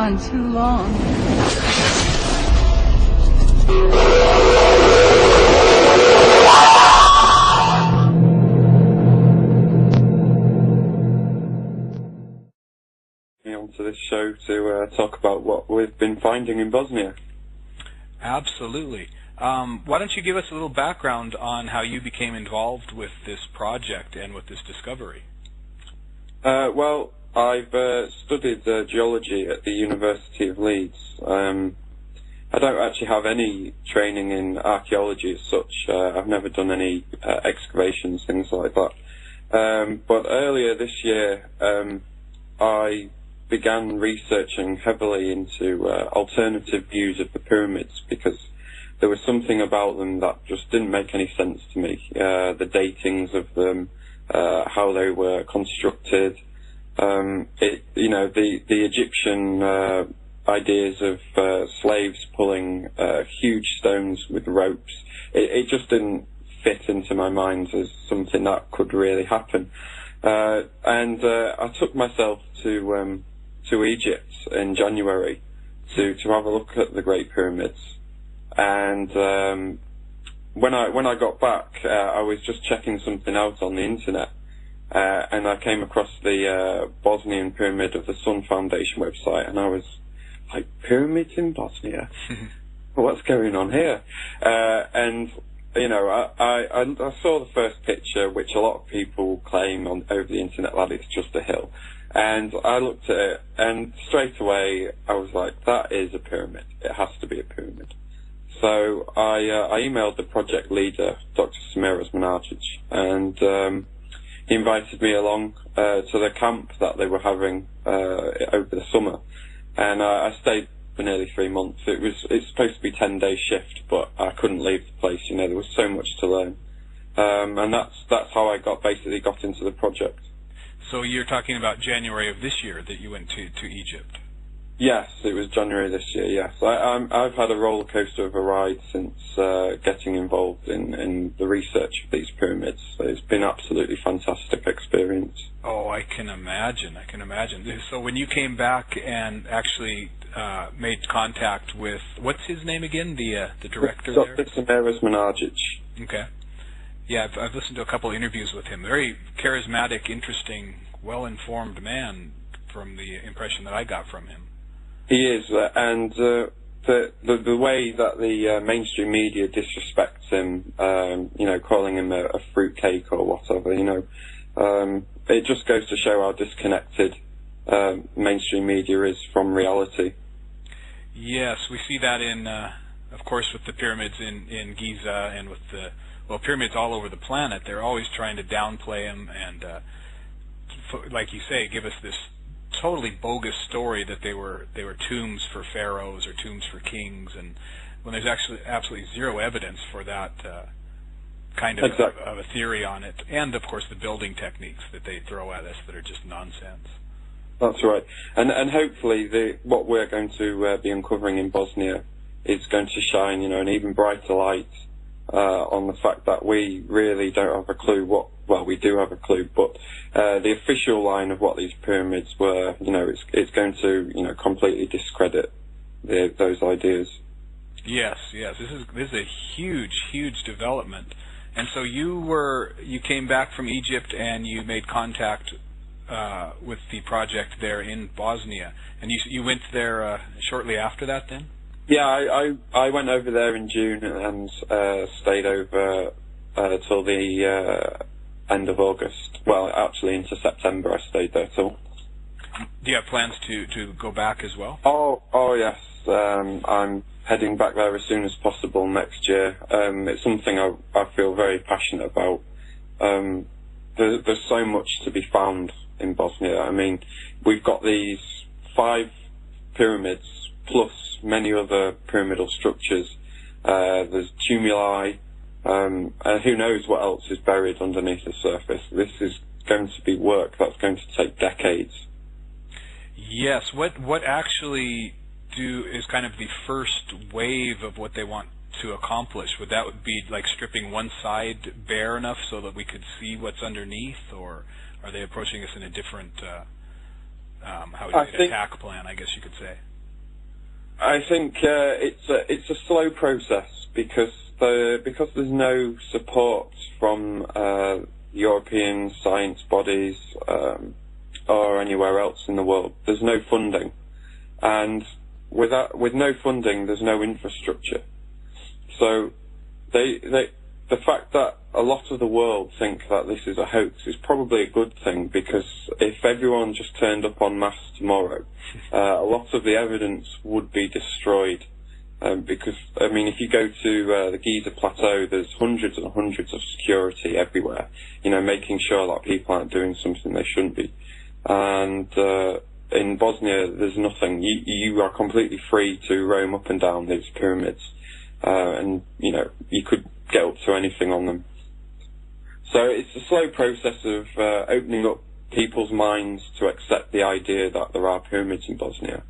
on too long. Onto this show to talk about what we've been finding in Bosnia. Absolutely. Why don't you give us a little background on how you became involved with this project and with this discovery? Well, I've studied geology at the University of Leeds. I don't actually have any training in archaeology as such. I've never done any excavations, things like that. But earlier this year, I began researching heavily into alternative views of the pyramids because there was something about them that just didn't make any sense to me. The datings of them, how they were constructed, the Egyptian ideas of slaves pulling huge stones with ropes. It just didn't fit into my mind as something that could really happen. And I took myself to Egypt in January to have a look at the Great Pyramids. And when I got back, I was just checking something out on the internet, and I came across the Bosnian Pyramid of the Sun Foundation website, and I was like, pyramids in Bosnia? What's going on here? And you know, I saw the first picture, which a lot of people claim over the internet that it's just a hill. And I looked at it, and straight away I was like, that is a pyramid. It has to be a pyramid. So I emailed the project leader, Dr. Samiras Managic, and he invited me along to the camp that they were having over the summer. And I stayed for nearly 3 months. It's supposed to be 10-day shift, but I couldn't leave the place. You know, there was so much to learn, and that's how I basically got into the project. So you're talking about January of this year that you went to Egypt? Yes, it was January this year, yes. I've had a roller coaster of a ride since getting involved in the research of these pyramids. So it's been an absolutely fantastic experience. Oh, I can imagine. So when you came back and actually made contact with, what's his name again, the director there? Dr. Samiras Managic. Okay. Yeah, I've listened to a couple of interviews with him. Very charismatic, interesting, well-informed man from the impression that I got from him. He is, and the way that the mainstream media disrespects him, calling him a fruitcake or whatever, it just goes to show how disconnected mainstream media is from reality. Yes, we see that in, of course, with the pyramids in Giza and with the pyramids all over the planet. They're always trying to downplay them and, like you say, give us this totally bogus story that they were tombs for pharaohs or tombs for kings, and when there's actually absolutely zero evidence for that kind of a theory on it, and of course the building techniques that they throw at us that are just nonsense. That's right, and hopefully what we're going to be uncovering in Bosnia is going to shine, an even brighter light on the fact that we really don't have a clue we do have a clue, but the official line of what these pyramids were, it's going to, completely discredit those ideas. Yes, this is a huge development. And so you came back from Egypt and you made contact with the project there in Bosnia, and you went there shortly after that then? Yeah, I went over there in June and stayed over till the end of August. Well, actually into September I stayed there till. Do you have plans to go back as well? Oh yes. I'm heading back there as soon as possible next year. It's something I feel very passionate about. There's so much to be found in Bosnia. I mean, we've got these 5 pyramids plus many other pyramidal structures. There's tumuli. Who knows what else is buried underneath the surface. This is going to be work that's going to take decades. Yes, what actually is kind of the first wave of what they want to accomplish? Would be like stripping one side bare enough so that we could see what's underneath, or are they approaching us in a different attack plan, I guess you could say? I think it's a slow process because there's no support from European science bodies or anywhere else in the world. There's no funding, and with no funding, there's no infrastructure. So the fact that a lot of the world think that this is a hoax is probably a good thing, because if everyone just turned up en masse tomorrow, a lot of the evidence would be destroyed. Because, I mean, if you go to the Giza plateau, there's hundreds and hundreds of security everywhere, making sure that people aren't doing something they shouldn't be. And in Bosnia, there's nothing. You are completely free to roam up and down these pyramids, and you could get up to anything on them. So it's a slow process of opening up people's minds to accept the idea that there are pyramids in Bosnia,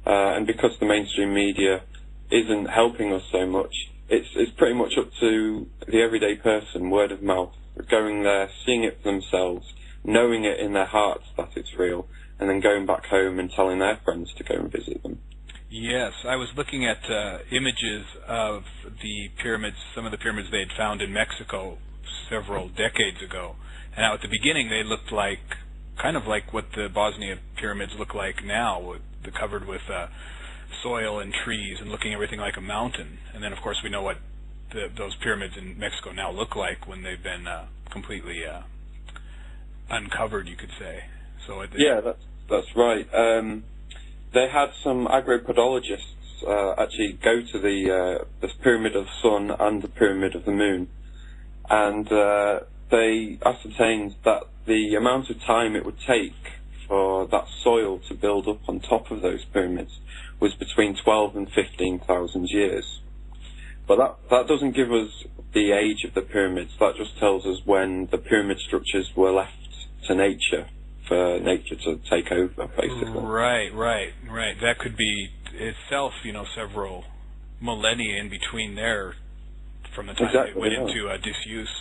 and because the mainstream media isn't helping us so much, it's pretty much up to the everyday person, word of mouth, going there, seeing it for themselves, knowing it in their hearts that it's real, and then going back home and telling their friends to go and visit them. Yes, I was looking at images of the pyramids, some of the pyramids they had found in Mexico several decades ago. And now at the beginning they looked like, kind of like what the Bosnia pyramids look like now, covered with soil and trees and looking everything like a mountain. And then of course we know what those pyramids in Mexico now look like when they've been completely uncovered, you could say. So yeah, that's right. They had some agropodologists actually go to the Pyramid of the Sun and the Pyramid of the Moon, and they ascertained that the amount of time it would take for that soil to build up on top of those pyramids was between 12 and 15,000 years. But that doesn't give us the age of the pyramids. That just tells us when the pyramid structures were left to nature, for nature to take over, basically. Right. That could be itself, several millennia in between there from the time it went into disuse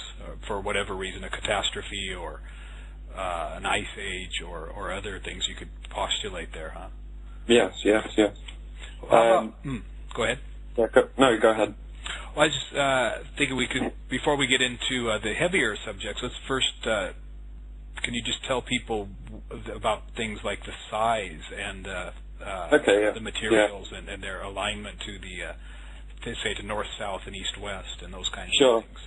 for whatever reason, a catastrophe or an ice age or other things you could postulate there, huh? Yes. Go ahead. No, go ahead. Well, I just thinking we could, before we get into the heavier subjects, let's first, can you just tell people about things like the size and the materials and their alignment to the, say, to north, south, and east, west, and those kinds of things?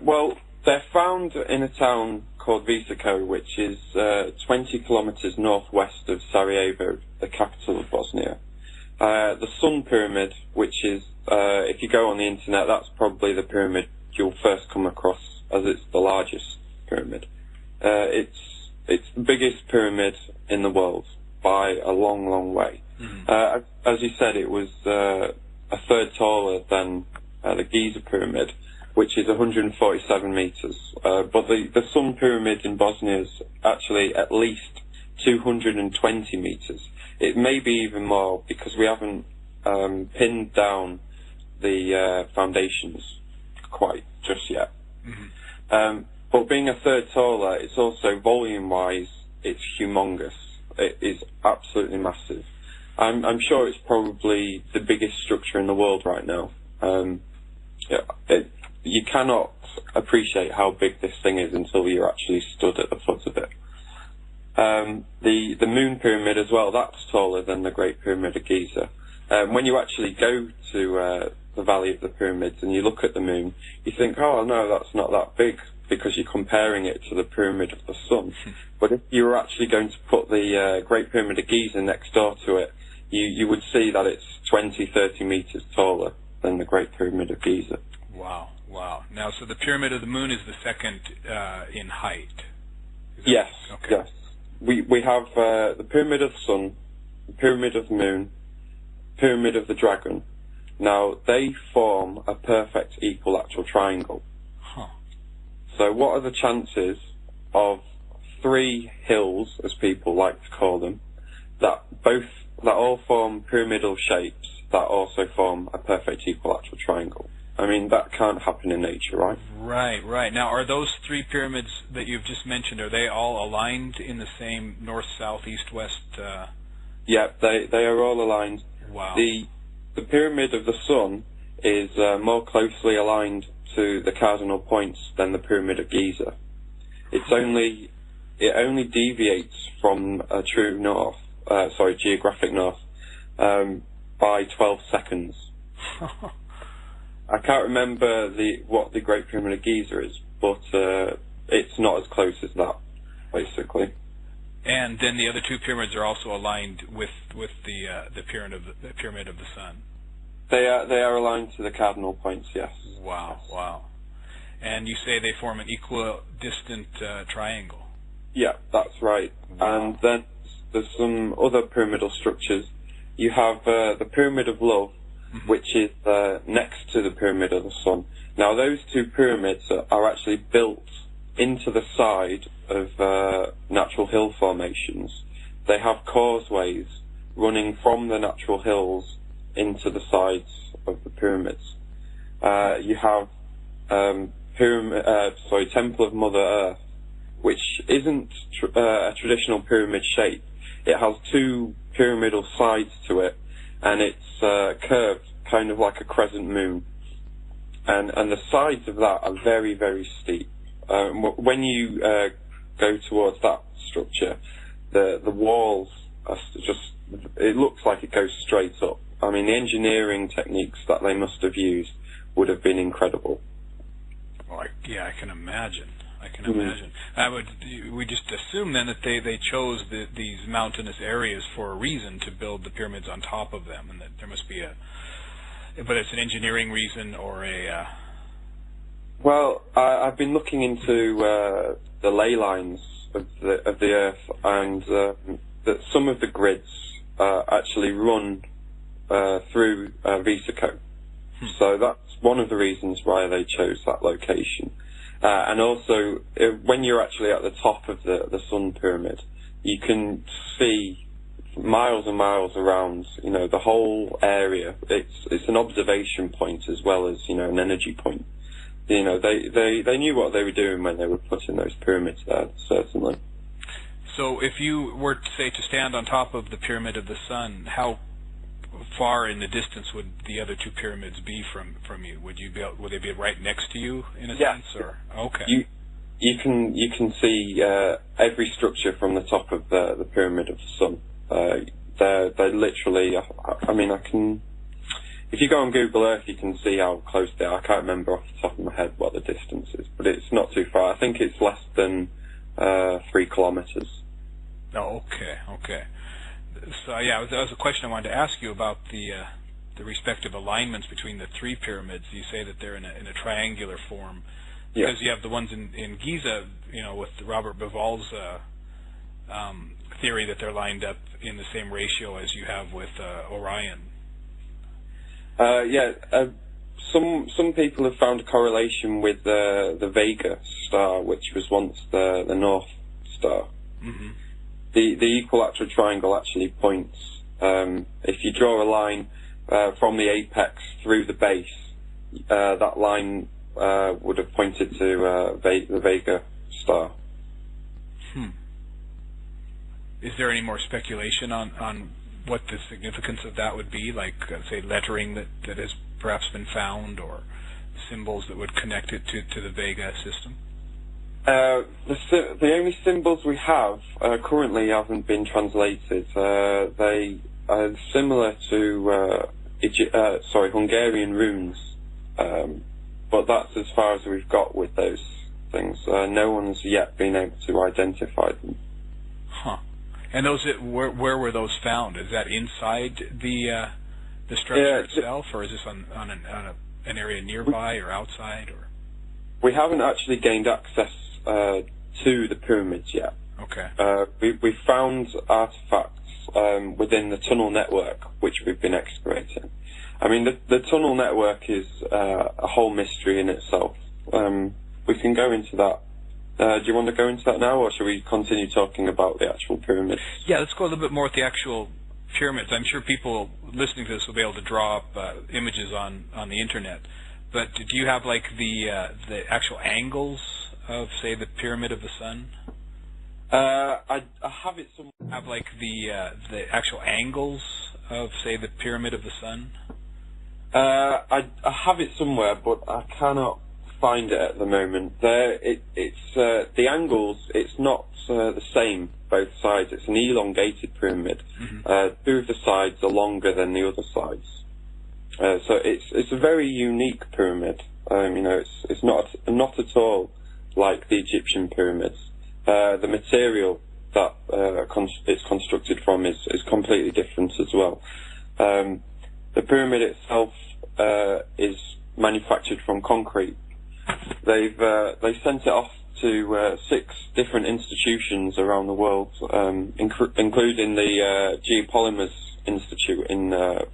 Well, they're found in a town called Visoko, which is 20 kilometers northwest of Sarajevo, the capital of Bosnia. The Sun Pyramid, which is, if you go on the internet, that's probably the pyramid you'll first come across, as it's the largest pyramid. It's the biggest pyramid in the world by a long, long way. Mm-hmm. As you said, it was a third taller than the Giza pyramid, which is 147 meters. But the Sun Pyramid in Bosnia is actually at least 220 meters. It may be even more because we haven't pinned down the foundations quite just yet. Mm-hmm. But being a third taller, it's also volume-wise, it's humongous. It is absolutely massive. I'm sure it's probably the biggest structure in the world right now. You cannot appreciate how big this thing is until you're actually stood at the foot of it. The Moon Pyramid as well, that's taller than the Great Pyramid of Giza. When you actually go to the Valley of the Pyramids and you look at the moon, you think, oh no, that's not that big, because you're comparing it to the Pyramid of the Sun. But if you were actually going to put the Great Pyramid of Giza next door to it, you would see that it's 20-30 meters taller than the Great Pyramid of Giza. Wow. Now, so the Pyramid of the Moon is the second in height? Yes, okay. Yes. We have the Pyramid of the Sun, the Pyramid of the Moon, Pyramid of the Dragon. Now, they form a perfect equilateral triangle. Huh. So what are the chances of three hills, as people like to call them, that all form pyramidal shapes that also form a perfect equilateral triangle? I mean, that can't happen in nature, right? Right. Now, are those three pyramids that you've just mentioned, are they all aligned in the same north, south, east, west? Yeah, they are all aligned. Wow. The pyramid of the Sun is more closely aligned to the cardinal points than the pyramid of Giza. It only deviates from a true north, geographic north, by 12 seconds. I can't remember what the Great Pyramid of Giza is, but it's not as close as that, basically. And then the other two pyramids are also aligned with the pyramid of the Sun. They are aligned to the cardinal points, yes. Wow, wow. And you say they form an equidistant triangle. Yeah, that's right. Wow. And then there's some other pyramidal structures. You have the Pyramid of Love, which is next to the Pyramid of the Sun. Now, those two pyramids are actually built into the side of natural hill formations. They have causeways running from the natural hills into the sides of the pyramids. You have Temple of Mother Earth, which isn't a traditional pyramid shape. It has two pyramidal sides to it, and it's curved, kind of like a crescent moon. And the sides of that are very, very steep. When you go towards that structure, the walls are it looks like it goes straight up. I mean, the engineering techniques that they must have used would have been incredible. Well, I can imagine. I can imagine. We just assume then that they chose these mountainous areas for a reason to build the pyramids on top of them, and that there must be but it's an engineering reason or a. Well, I've been looking into the ley lines of the Earth, and that some of the grids actually run through Vesico. So that's one of the reasons why they chose that location. And also, when you're actually at the top of the Sun Pyramid, you can see miles and miles around, the whole area. It's an observation point as well as, an energy point. They knew what they were doing when they were putting those pyramids there, certainly. So if you were, say, to stand on top of the Pyramid of the Sun, how far in the distance would the other two pyramids be from you? Would they be right next to you in a sense, or okay? You can see every structure from the top of the Pyramid of the Sun. They're literally. If you go on Google Earth, you can see how close they are. I can't remember off the top of my head what the distance is, but it's not too far. I think it's less than 3 kilometers. Oh, okay. So that was a question I wanted to ask you about the respective alignments between the three pyramids. You say that they're in a triangular form because you have the ones in Giza, with Robert Bauval's theory that they're lined up in the same ratio as you have with Orion. Some people have found a correlation with the Vega star, which was once the North Star. Mm-hmm. The equilateral triangle actually points. If you draw a line from the apex through the base, that line would have pointed to the Vega star. Is there any more speculation on what the significance of that would be, like, say, lettering that has perhaps been found, or symbols that would connect it to the Vega system? The only symbols we have currently haven't been translated. They are similar to Hungarian runes, but that's as far as we've got with those things. No one's yet been able to identify them. Huh. And those, where were those found? Is that inside the structure itself, or is this on an area nearby or outside? Or we haven't actually gained access to the pyramids yet. Okay. We found artifacts within the tunnel network, which we've been excavating. I mean, the tunnel network is a whole mystery in itself. We can go into that. Do you want to go into that now, or should we continue talking about the actual pyramids? Yeah, let's go a little bit more with the actual pyramids. I'm sure people listening to this will be able to draw up images on the internet. But do you have, like, the actual angles of, say, the Pyramid of the Sun? I have it somewhere. Have like the actual angles of, say, the Pyramid of the Sun? I have it somewhere, but I cannot find it at the moment. It's the angles. It's not the same both sides. It's an elongated pyramid. Mm-hmm. Two of the sides are longer than the other sides. So it's a very unique pyramid. It's not at all like the Egyptian pyramids. The material that it's constructed from is completely different as well. The pyramid itself is manufactured from concrete. They sent it off to 6 different institutions around the world, including the Geopolymers Institute in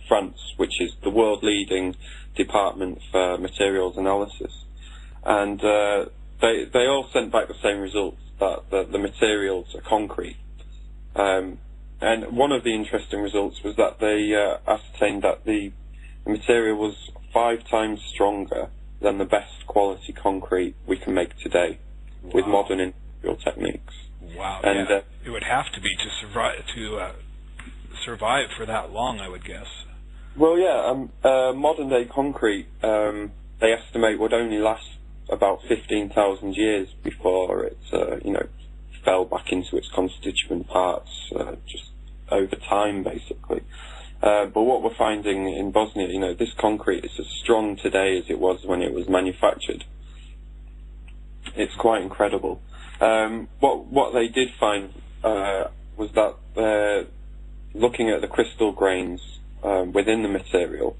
France, which is the world-leading department for materials analysis. And they all sent back the same results, that the materials are concrete. And one of the interesting results was that they ascertained that the material was 5 times stronger than the best quality concrete we can make today. Wow. With modern industrial techniques. Wow! And yeah. It would have to be to survive for that long, I would guess. Well, yeah. Modern day concrete, they estimate, would only last about 15,000 years before it, fell back into its constituent parts, just over time, basically. But what we're finding in Bosnia, this concrete is as strong today as it was when it was manufactured. It's quite incredible. What they did find was that looking at the crystal grains within the material,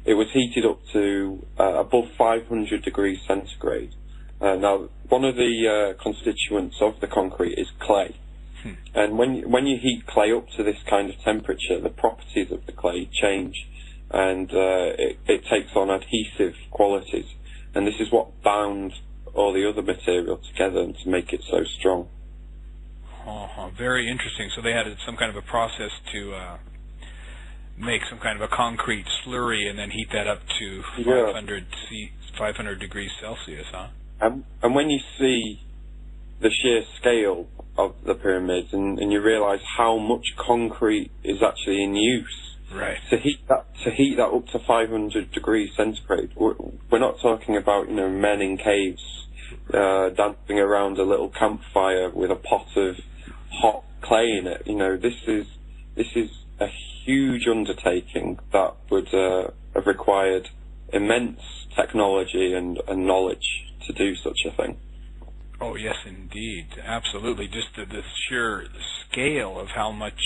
it was heated up to above 500 degrees centigrade. Now, one of the constituents of the concrete is clay. And when you heat clay up to this kind of temperature, the properties of the clay change, and it takes on adhesive qualities. And this is what bound all the other material together to make it so strong. Very interesting. So they had some kind of a process to make some kind of a concrete slurry and then heat that up to 500 degrees Celsius, huh? And when you see the sheer scale of the pyramids and you realize how much concrete is actually in use, right? To heat that up to 500 degrees centigrade, we're not talking about men in caves dancing around a little campfire with a pot of hot clay in it. This is a huge undertaking that would have required immense technology and knowledge to do such a thing. Oh yes, indeed, absolutely. Just the sheer scale of how much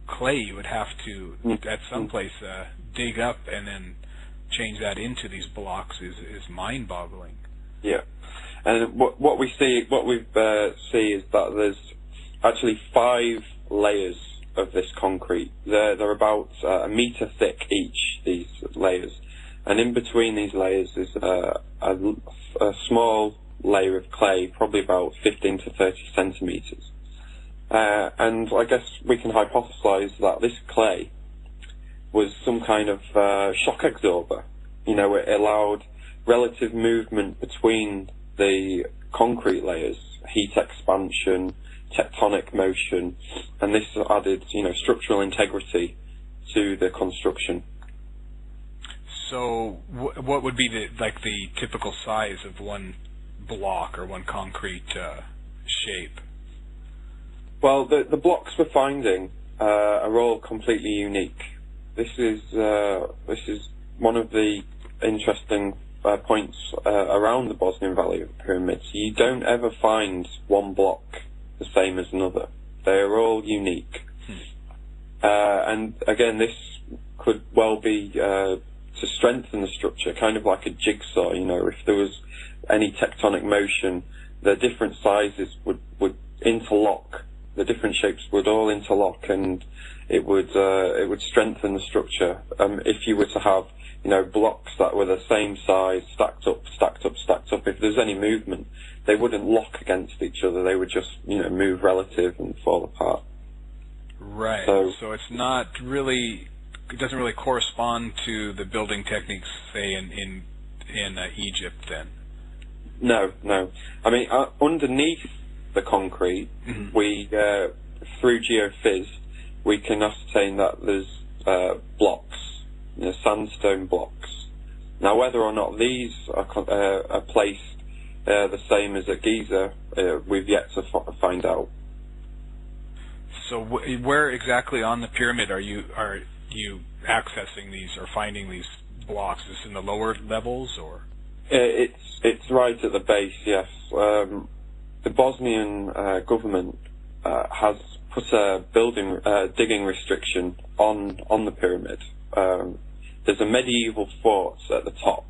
clay you would have to, at some place, dig up and then change that into these blocks is mind-boggling. Yeah, and what we see is that there's actually 5 layers of this concrete. They're about a meter thick each, these layers, and in between these layers is a small layer of clay, probably about 15 to 30 centimeters. And I guess we can hypothesize that this clay was some kind of shock absorber. It allowed relative movement between the concrete layers, heat expansion, tectonic motion, and this added, structural integrity to the construction. So, what would be the typical size of one block or one concrete shape? Well, the blocks we're finding are all completely unique. This is one of the interesting points around the Bosnian Valley of Pyramids. You don't ever find one block the same as another. They are all unique. And again, this could well be to strengthen the structure, kind of like a jigsaw. If there was any tectonic motion, the different sizes would interlock. The different shapes would all interlock, and it would strengthen the structure. If you were to have blocks that were the same size, stacked up. If there's any movement, they wouldn't lock against each other. They would just, move relative and fall apart. Right. So it's not really, it doesn't really correspond to the building techniques, say, in Egypt, then. No. I mean, underneath the concrete, Mm-hmm. we through geophys we can ascertain that there's blocks, sandstone blocks. Now, whether or not these are placed the same as at Giza, we've yet to find out. So where exactly on the pyramid are you accessing these or finding these blocks? Is this in the lower levels, or? It's right at the base, yes. The Bosnian government has put a digging restriction on the pyramid. There's a medieval fort at the top,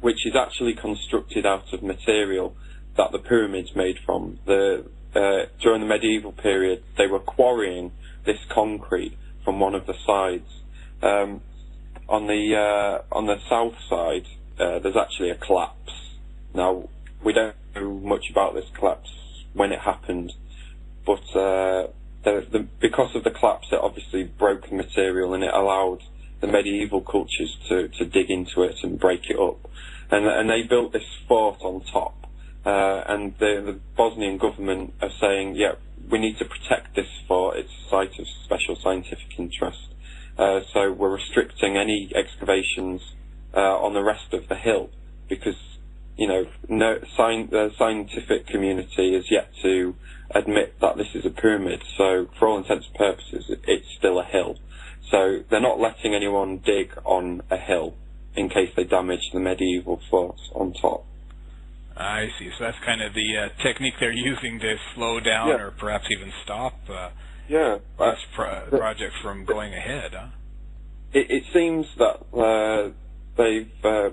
which is actually constructed out of material that the pyramid's made from. During the medieval period, they were quarrying this concrete from one of the sides. On the south side, there's actually a collapse. Now, we don't know much about this collapse when it happened, but because of the collapse, it obviously broke the material and it allowed the medieval cultures to dig into it and break it up. And they built this fort on top. And the Bosnian government are saying, yeah, we need to protect this fort. It's a site of special scientific interest. So we're restricting any excavations on the rest of the hill because, the scientific community is yet to admit that this is a pyramid. So for all intents and purposes, it's still a hill. So they're not letting anyone dig on a hill in case they damage the medieval fort on top. I see. So that's kind of the technique they're using to slow down or perhaps even stop this project from going ahead, huh? It seems that they've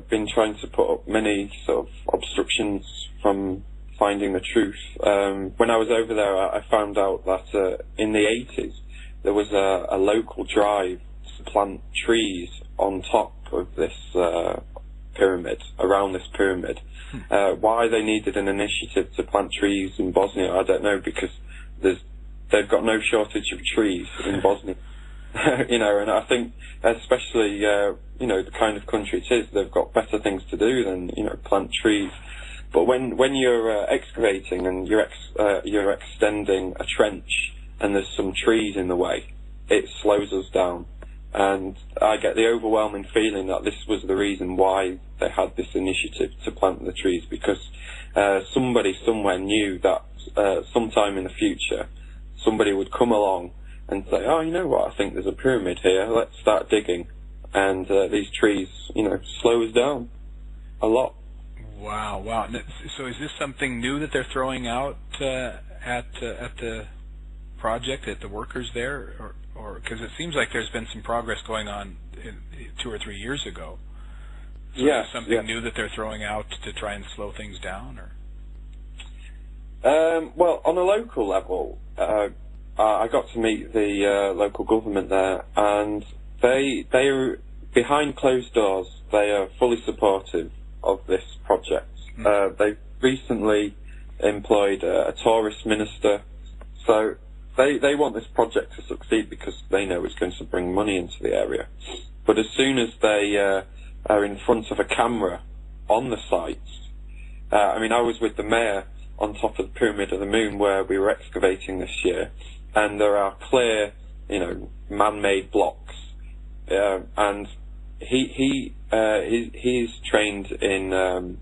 been trying to put up many sort of obstructions from finding the truth. When I was over there, I found out that in the 80s, there was a local drive to plant trees on top of this pyramid, around this pyramid. Why they needed an initiative to plant trees in Bosnia, I don't know, because they've got no shortage of trees in Bosnia. And I think, especially, the kind of country it is, they've got better things to do than, plant trees. But when you're excavating and you're extending a trench and there's some trees in the way, it slows us down. And I get the overwhelming feeling that this was the reason why they had this initiative to plant the trees, because somebody somewhere knew that sometime in the future somebody would come along and say, oh, you know what, I think there's a pyramid here, let's start digging. And these trees, slow us down a lot. Wow. So is this something new that they're throwing out at the project, at the workers there? Or because it seems like there's been some progress going on 2 or 3 years ago. So is this something new that they're throwing out to try and slow things down, or? Well, on a local level, I got to meet the local government there, and they are behind closed doors. They are fully supportive of this project. They've recently employed a tourist minister, so they want this project to succeed because they know it's going to bring money into the area. But as soon as they are in front of a camera on the sites, I was with the mayor on top of the Pyramid of the Moon where we were excavating this year, and there are clear, man-made blocks, and he's trained in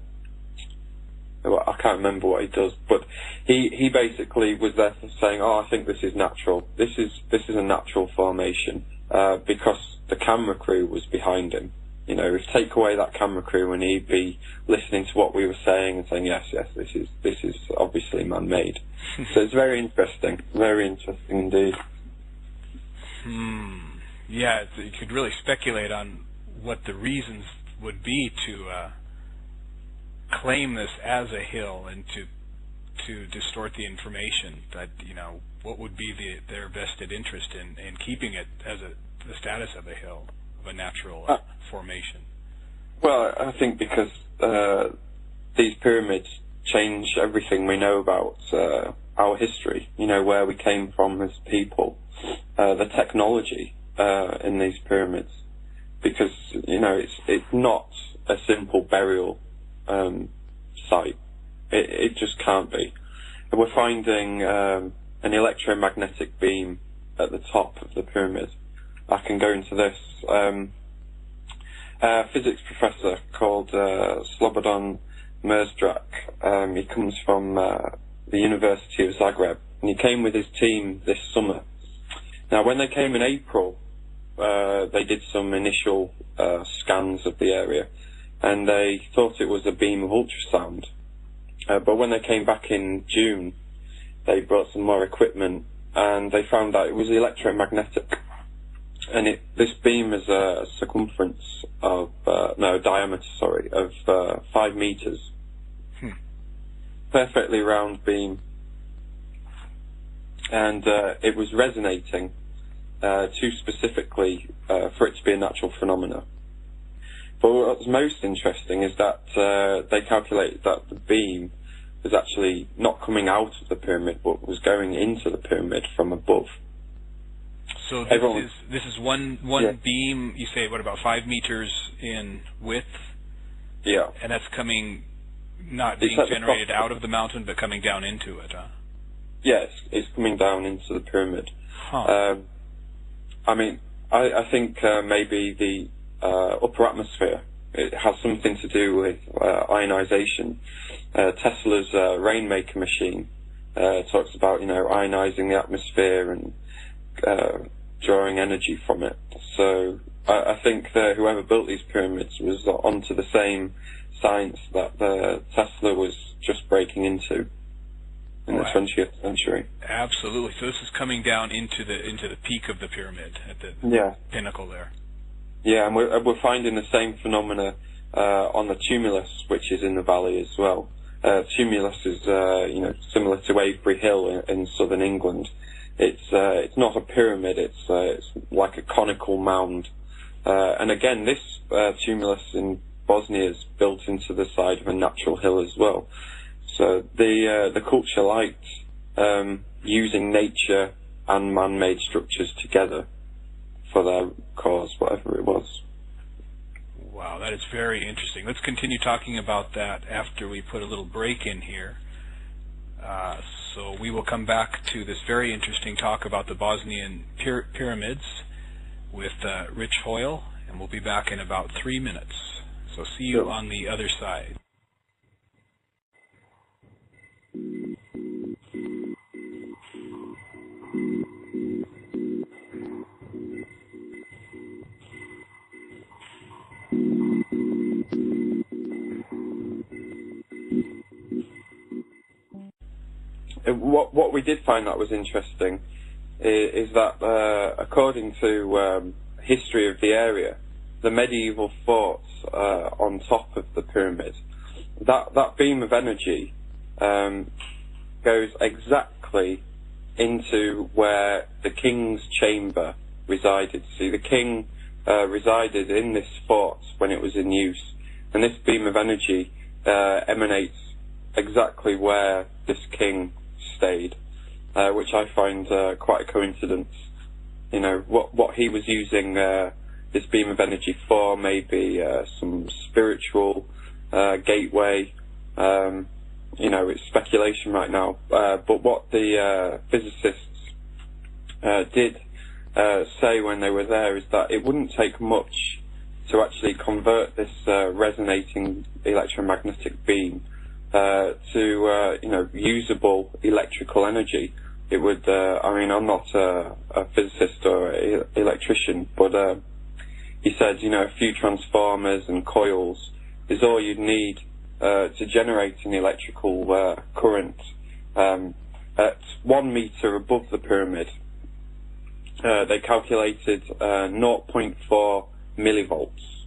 I can't remember what he does, but he basically was there saying, oh, I think this is natural. This is a natural formation, because the camera crew was behind him. If take away that camera crew, and he'd be listening to what we were saying and saying, yes, this is obviously man-made. So it's very interesting indeed. Yeah, you could really speculate on what the reasons would be to claim this as a hill and to distort the information. That what would be their vested interest in keeping it as the status of a hill, of a natural formation? Well, I think because these pyramids change everything we know about our history. Where we came from as people, the technology in these pyramids, because it's not a simple burial site. It just can't be. we're finding an electromagnetic beam at the top of the pyramid. I can go into this. A physics professor called Slobodan Merzdrac. He comes from the University of Zagreb, and he came with his team this summer. Now, when they came in April, they did some initial scans of the area, and they thought it was a beam of ultrasound. But when they came back in June, they brought some more equipment, and they found that it was electromagnetic. And this beam has a circumference of, diameter, of 5 meters. Perfectly round beam. And it was resonating too specifically for it to be a natural phenomena. But what's most interesting is that they calculated that the beam was actually not coming out of the pyramid, but was going into the pyramid from above. So this is one beam. You say, what, about 5 meters in width? Yeah. And that's coming, not being generated out of the mountain, but coming down into it, huh? Yes, it's coming down into the pyramid. Huh. I think maybe the upper atmosphere, it has something to do with ionization. Tesla's Rainmaker machine talks about, ionizing the atmosphere and drawing energy from it. So I think whoever built these pyramids was onto the same science that Tesla was just breaking into in the 20th century. Absolutely. So this is coming down into the peak of the pyramid at the pinnacle there. Yeah, and we're finding the same phenomena on the tumulus, which is in the valley as well. Tumulus is similar to Avebury Hill in southern England. It's not a pyramid. It's like a conical mound. And again, this tumulus in Bosnia is built into the side of a natural hill as well. So the culture liked using nature and man-made structures together for their cause, whatever it was. Wow, that is very interesting. Let's continue talking about that after we put a little break in here. So we will come back to this very interesting talk about the Bosnian pyramids with Rich Hoyle, and we'll be back in about 3 minutes. So see you on the other side. What we did find that was interesting is that according to history of the area, the medieval forts on top of the pyramid, that beam of energy goes exactly into where the king's chamber resided. See, the king resided in this fort when it was in use, and this beam of energy emanates exactly where this king stayed, which I find quite a coincidence. What he was using this beam of energy for, maybe some spiritual gateway. It's speculation right now, but what the physicists did say when they were there is that it wouldn't take much to actually convert this resonating electromagnetic beam to usable electrical energy. It would. I'm not a physicist or an electrician, but he said, a few transformers and coils is all you'd need to generate an electrical current at 1 meter above the pyramid. They calculated 0.4 millivolts,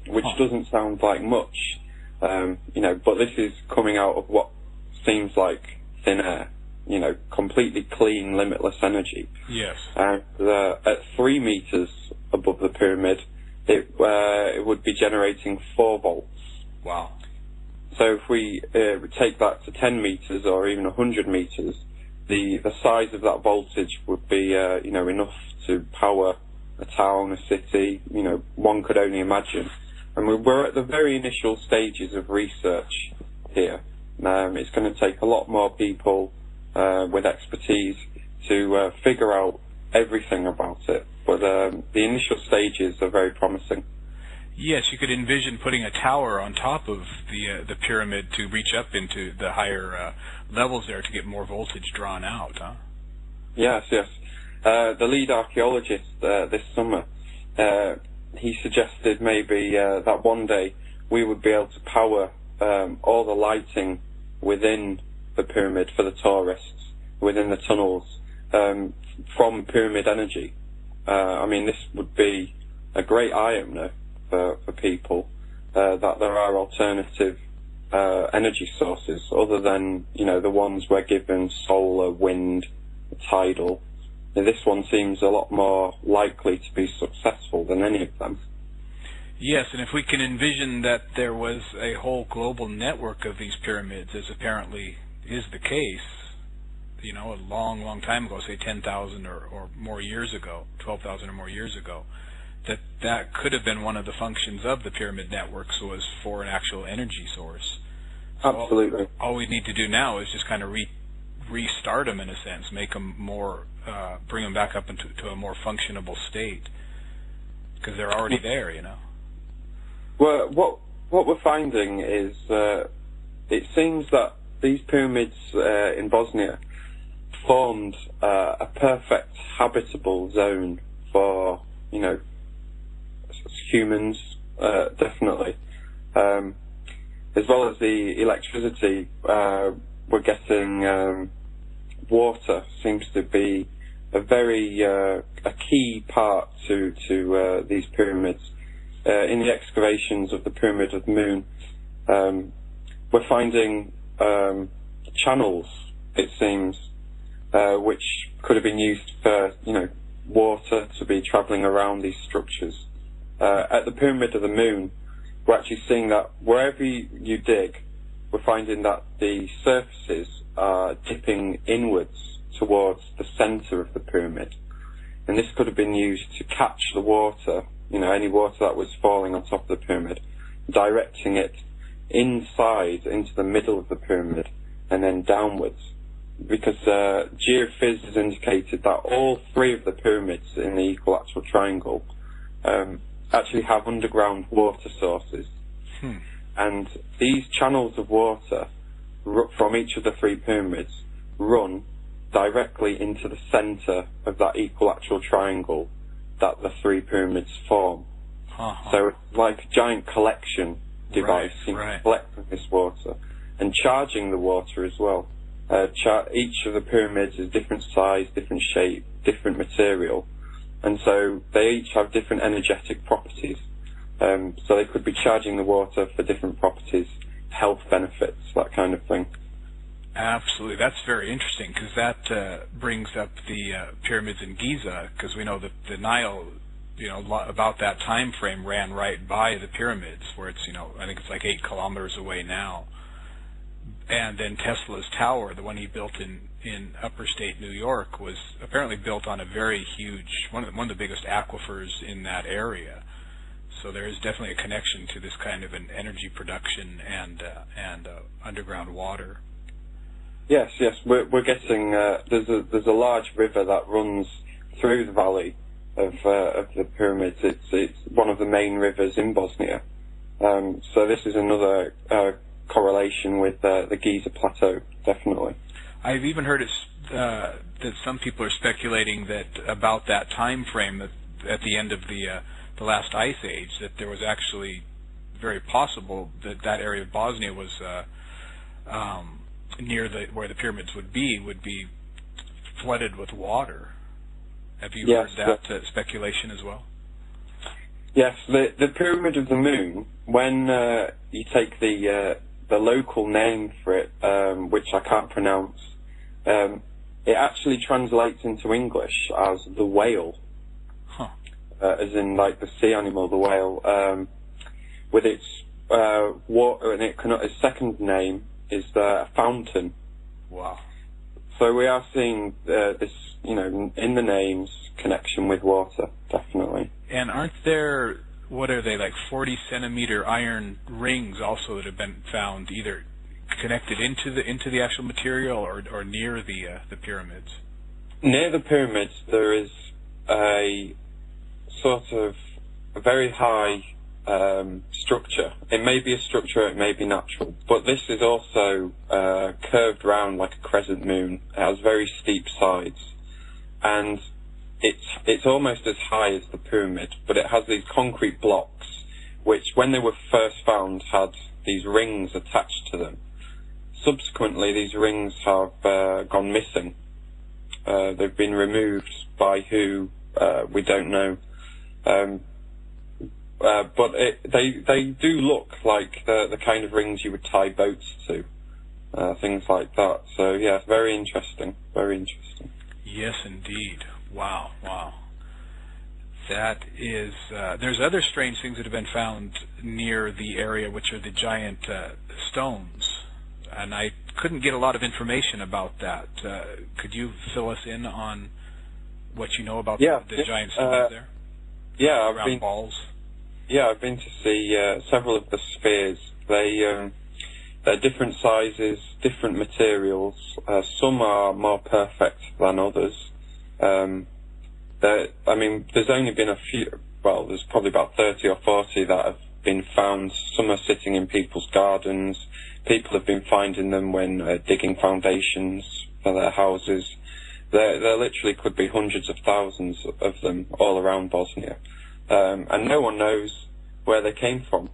which doesn't sound like much. But this is coming out of what seems like thin air, completely clean, limitless energy. Yes. And at 3 meters above the pyramid, it would be generating 4 volts. Wow. So if we take that to 10 meters or even 100 meters, the size of that voltage would be, enough to power a town, a city, one could only imagine. And we're at the very initial stages of research here. It's going to take a lot more people with expertise to figure out everything about it. But the initial stages are very promising. Yes, you could envision putting a tower on top of the pyramid to reach up into the higher levels there to get more voltage drawn out, huh? Yes, yes. The lead archaeologist this summer, he suggested maybe that one day we would be able to power all the lighting within the pyramid for the tourists, within the tunnels, from pyramid energy. I mean, this would be a great eye-opener for people, that there are alternative energy sources other than, the ones we're given: solar, wind, tidal. And this one seems a lot more likely to be successful than any of them. Yes, and if we can envision that there was a whole global network of these pyramids, as apparently is the case, a long, long time ago, say 10,000 or more years ago, 12,000 or more years ago, that could have been one of the functions of the pyramid networks, was for an actual energy source. So Absolutely. All we need to do now is just kind of restart them in a sense, make them more, bring them back up into a more functionable state, because they're already there, Well, what we're finding is it seems that these pyramids in Bosnia formed a perfect habitable zone for humans, definitely, as well as the electricity. We're getting water seems to be a very a key part to these pyramids. In the excavations of the Pyramid of the Moon, we're finding channels, it seems, which could have been used for, water to be travelling around these structures. At the Pyramid of the Moon, we're actually seeing that wherever you dig, we're finding that the surfaces are dipping inwards towards the centre of the pyramid. And this could have been used to catch the water, any water that was falling on top of the pyramid, directing it inside into the middle of the pyramid and then downwards. Because geophys has indicated that all three of the pyramids in the equilateral triangle actually have underground water sources. And these channels of water from each of the three pyramids run directly into the centre of that equilateral triangle that the three pyramids form. So it's like a giant collection device, collecting this water and charging the water as well. Each of the pyramids is different size, different shape, different material, and so they each have different energetic properties. So they could be charging the water for different properties, health benefits, that kind of thing. Absolutely. That's very interesting, because that brings up the pyramids in Giza, because we know that the Nile, about that time frame ran right by the pyramids, where it's, I think it's like 8 kilometers away now. And then Tesla's tower, the one he built in upper state New York, was apparently built on a very huge, one of the biggest aquifers in that area. So there is definitely a connection to this kind of an energy production and underground water. Yes, we're getting there's a large river that runs through the valley of the pyramids. It's one of the main rivers in Bosnia. So this is another correlation with the Giza plateau, definitely. I've even heard that some people are speculating that about that time frame, that at the end of the last ice age, that there was actually very possible that area of Bosnia was near where the pyramids would be flooded with water. Have you heard that speculation as well? Yes, the Pyramid of the Moon, when you take the local name for it, which I can't pronounce, it actually translates into English as the whale, as in like the sea animal, the whale, with its water, and its second name is a fountain. Wow. So we are seeing this, in the names, connection with water, definitely. And aren't there, what are they, like 40-centimeter iron rings also that have been found either connected into the actual material, or near the pyramids? Near the pyramids, there is a sort of a very high structure. It may be a structure, it may be natural, but this is also curved round like a crescent moon. It has very steep sides, and it's almost as high as the pyramid, but it has these concrete blocks which, when they were first found, had these rings attached to them. Subsequently, these rings have gone missing. They've been removed by who, we don't know. But they do look like the kind of rings you would tie boats to, things like that. So yeah, very interesting, very interesting. Yes, indeed. Wow, wow. That is. There's other strange things that have been found near the area, which are the giant stones, and I couldn't get a lot of information about that. Could you fill us in on what you know about the giant stones there? Yeah, around balls. Yeah, I've been to see several of the spheres. They're different sizes, different materials. Some are more perfect than others. There's only been a few. Well, there's probably about 30 or 40 that have been found. Some are sitting in people's gardens. People have been finding them when digging foundations for their houses. There literally could be hundreds of thousands of them all around Bosnia. And no one knows where they came from,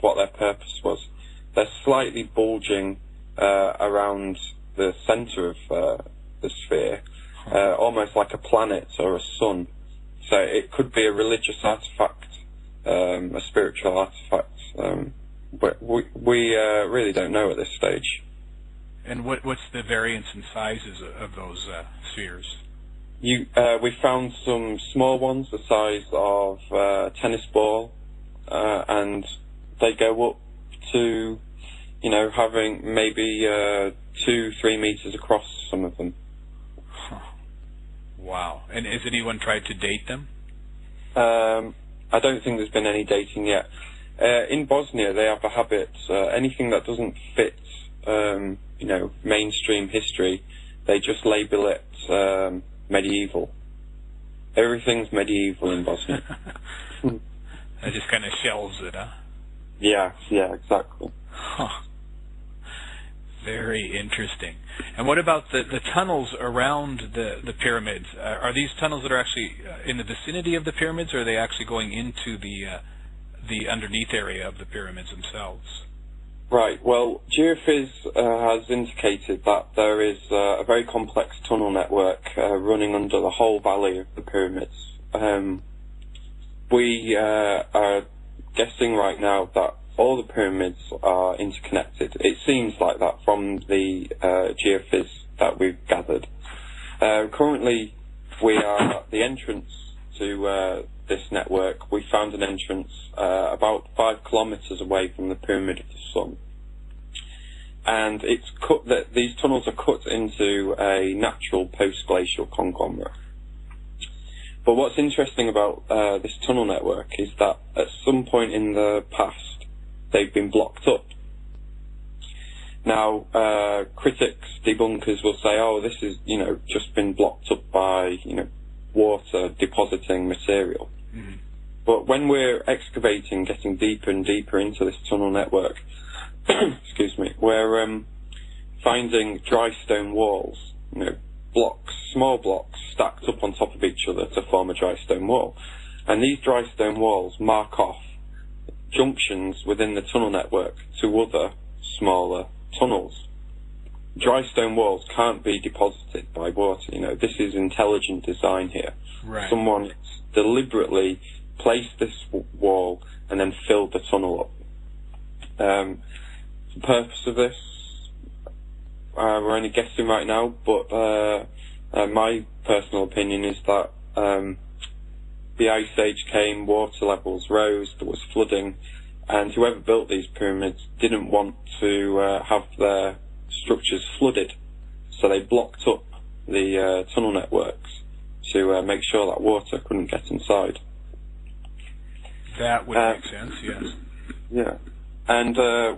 what their purpose was. They're slightly bulging around the centre of the sphere, almost like a planet or a sun. So it could be a religious artefact, a spiritual artefact. But we really don't know at this stage. And what's the variance in sizes of those spheres? We found some small ones the size of a tennis ball, and they go up to, having maybe 2-3 meters across, some of them. Huh. Wow. And has anyone tried to date them? I don't think there's been any dating yet. In Bosnia, they have a habit, anything that doesn't fit, mainstream history, they just label it medieval. Everything's medieval in Bosnia. That just kind of shelves it, huh? Yeah, exactly. Huh. Very interesting. And what about the tunnels around the pyramids? Are these tunnels that are actually in the vicinity of the pyramids, or are they actually going into the underneath area of the pyramids themselves? Right. Well, Geophys has indicated that there is a very complex tunnel network running under the whole valley of the pyramids. We are guessing right now that all the pyramids are interconnected. It seems like that from the geophys that we've gathered. Currently, we are at the entrance to this network. We found an entrance about 5 kilometers away from the Pyramid of the Sun. And it's cut that these tunnels are cut into a natural post-glacial conglomerate. But what's interesting about this tunnel network is that at some point in the past, they've been blocked up. Now, critics, debunkers will say, oh, this is, just been blocked up by, water depositing material. Mm-hmm. But when we're excavating, getting deeper and deeper into this tunnel network, excuse me, we're finding dry stone walls, blocks, small blocks stacked up on top of each other to form a dry stone wall. And these dry stone walls mark off junctions within the tunnel network to other smaller tunnels. Dry stone walls can't be deposited by water. This is intelligent design here. Right. Someone deliberately placed this wall and then filled the tunnel up. The purpose of this, we're only guessing right now, but my personal opinion is that the Ice Age came, water levels rose, there was flooding, and whoever built these pyramids didn't want to have their structures flooded, so they blocked up the tunnel networks to make sure that water couldn't get inside. That would make sense, yes. Yeah. And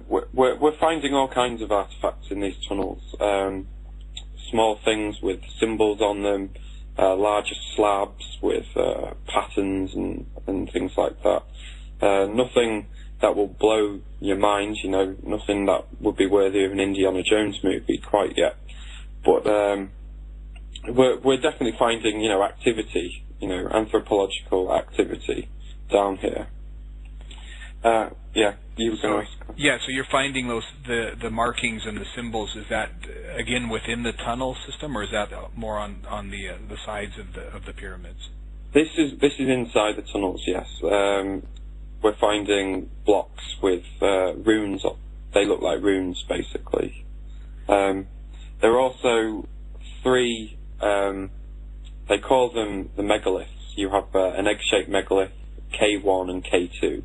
we're finding all kinds of artifacts in these tunnels. Small things with symbols on them, larger slabs with patterns and things like that. Nothing that will blow your mind, you know, nothing that would be worthy of an Indiana Jones movie quite yet. But we're definitely finding, you know, activity, you know, anthropological activity down here. Yeah, you were going to ask. Yeah, so you're finding the markings and the symbols. Is that again within the tunnel system, or is that more on the sides of the pyramids? This is inside the tunnels. Yes, we're finding blocks with runes. They look like runes, basically. There are also three. They call them the megaliths. You have an egg-shaped megalith, K1 and K2.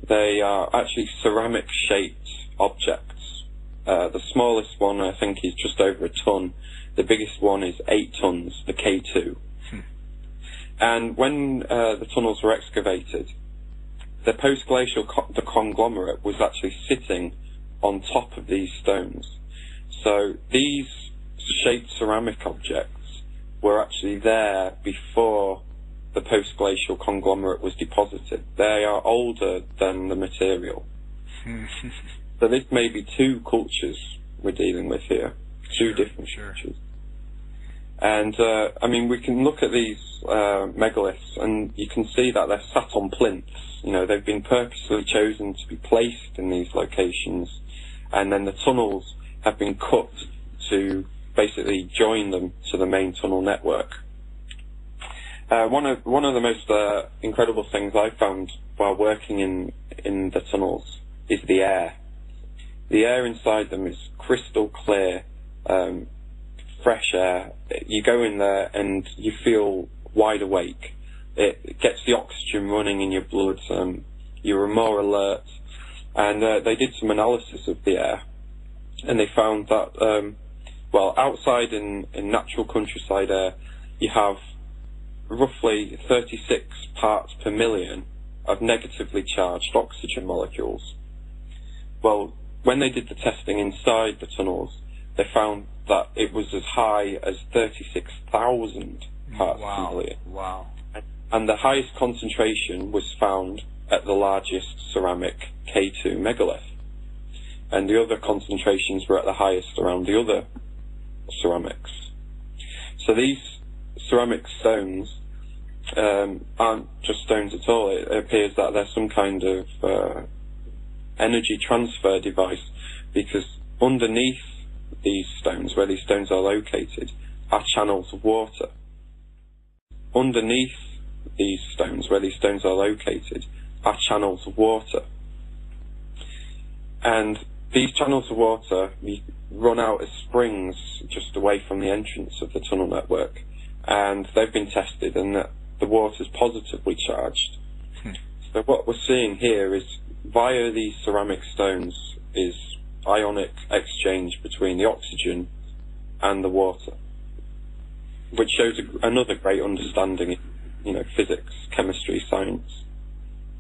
They are actually ceramic-shaped objects. The smallest one, I think, is just over a ton. The biggest one is 8 tons, the K2. And when the tunnels were excavated, the post-glacial the conglomerate was actually sitting on top of these stones. So these shaped ceramic objects were actually there before the post-glacial conglomerate was deposited. They are older than the material. So this may be 2 cultures we're dealing with here, two different cultures. And I mean, we can look at these megaliths, and you can see that they're sat on plinths. You know, they've been purposely chosen to be placed in these locations, and then the tunnels have been cut to basically join them to the main tunnel network. One of the most incredible things I found while working in the tunnels is the air. The air inside them is crystal clear, fresh air. You go in there and you feel wide awake. It gets the oxygen running in your blood. You're more alert. And they did some analysis of the air, and they found that, well, outside in natural countryside air, you have roughly 36 parts per million of negatively charged oxygen molecules. Well, when they did the testing inside the tunnels, they found that it was as high as 36,000 parts per million. Wow. And the highest concentration was found at the largest ceramic K2 megalith. And the other concentrations were at the highest around the other ceramics. So these ceramic stones aren't just stones at all. It appears that they're some kind of energy transfer device, because underneath these stones, where these stones are located, are channels of water. Underneath these stones, where these stones are located, are channels of water. And these channels of water run out as springs just away from the entrance of the tunnel network, and they've been tested, and the water is positively charged. So what we're seeing here is, via these ceramic stones, is ionic exchange between the oxygen and the water, which shows another great understanding in, you know, physics, chemistry, science.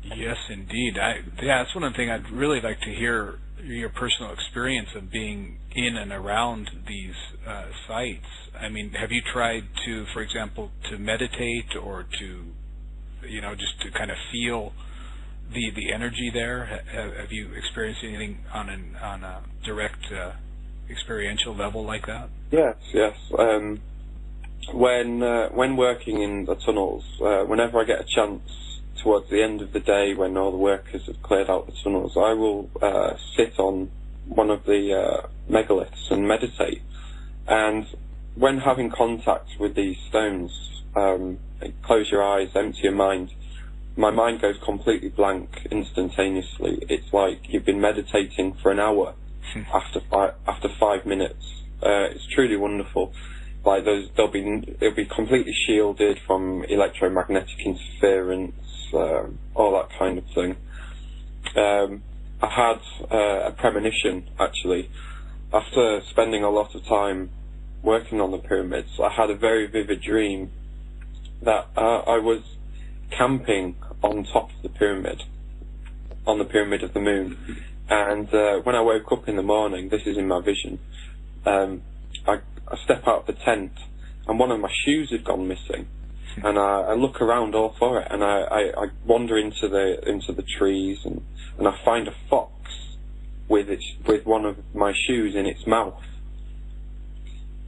Yes, indeed. That's one of the things I'd really like to hear, your personal experience of being in and around these sites. I mean, have you tried to, for example, to meditate, or to, you know, just to kind of feel the energy there? Have you experienced anything on a direct experiential level like that? Yes. When working in the tunnels, whenever I get a chance towards the end of the day, when all the workers have cleared out the tunnels, I will sit on one of the megaliths and meditate. And when having contact with these stones, close your eyes, empty your mind. My mind goes completely blank instantaneously. It's like you've been meditating for an hour after 5 minutes. It's truly wonderful. Like it'll be completely shielded from electromagnetic interference, all that kind of thing. I had a premonition, actually. After spending a lot of time working on the pyramids, I had a very vivid dream that I was camping on top of the pyramid, on the Pyramid of the Moon, And when I woke up in the morning, this is in my vision, I step out of the tent, and one of my shoes had gone missing. And I look around all for it, and I wander into the trees, and I find a fox with one of my shoes in its mouth.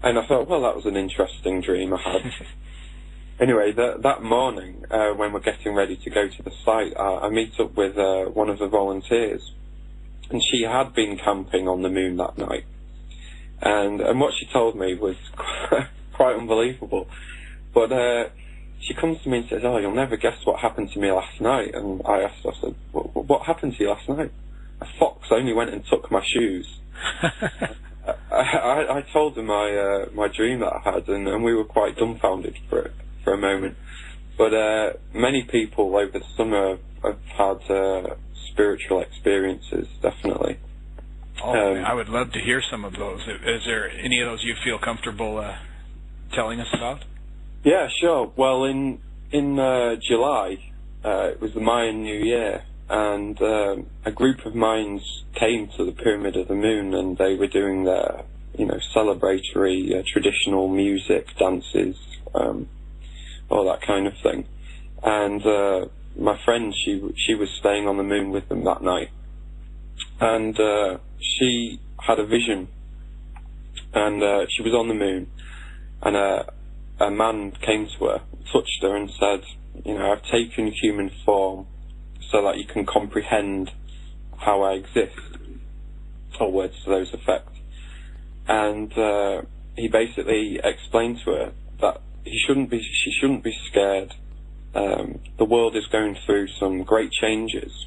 And I thought, well, that was an interesting dream I had. Anyway, that morning, when we're getting ready to go to the site, I meet up with one of the volunteers, and she had been camping on the moon that night. And what she told me was quite unbelievable. But she comes to me and says, "Oh, you'll never guess what happened to me last night." And I asked her, I said, "What happened to you last night?" "A fox only went and took my shoes." I told her my dream that I had, and we were quite dumbfounded for a moment. But many people over the summer have had spiritual experiences, definitely. Oh, I would love to hear some of those. Is there any of those you feel comfortable telling us about? Yeah, sure. Well, in July, it was the Mayan New Year, and a group of Mayans came to the Pyramid of the Moon, and they were doing their, celebratory traditional music, dances, all that kind of thing. And my friend, she was staying on the moon with them that night, and she had a vision, and she was on the moon, and a man came to her, touched her, and said, "I've taken human form so that you can comprehend how I exist," or words to those effects. And he basically explained to her that she shouldn't be scared. The world is going through some great changes,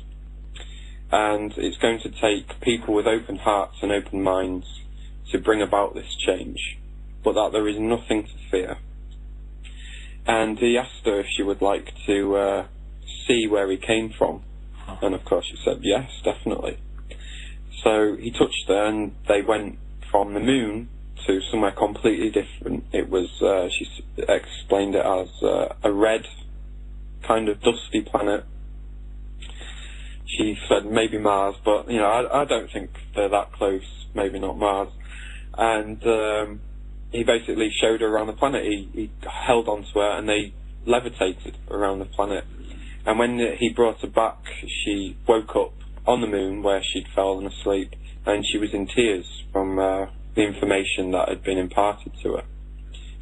and it's going to take people with open hearts and open minds to bring about this change, but that there is nothing to fear. And he asked her if she would like to see where he came from, and of course she said yes, definitely. So he touched her, and they went from the moon to somewhere completely different. It was, she explained it as a red, kind of dusty planet. She said maybe Mars, but I don't think they're that close. Maybe not Mars. And he basically showed her around the planet. He held onto her, and they levitated around the planet. And when he brought her back, she woke up on the moon where she'd fallen asleep, and she was in tears from the information that had been imparted to her.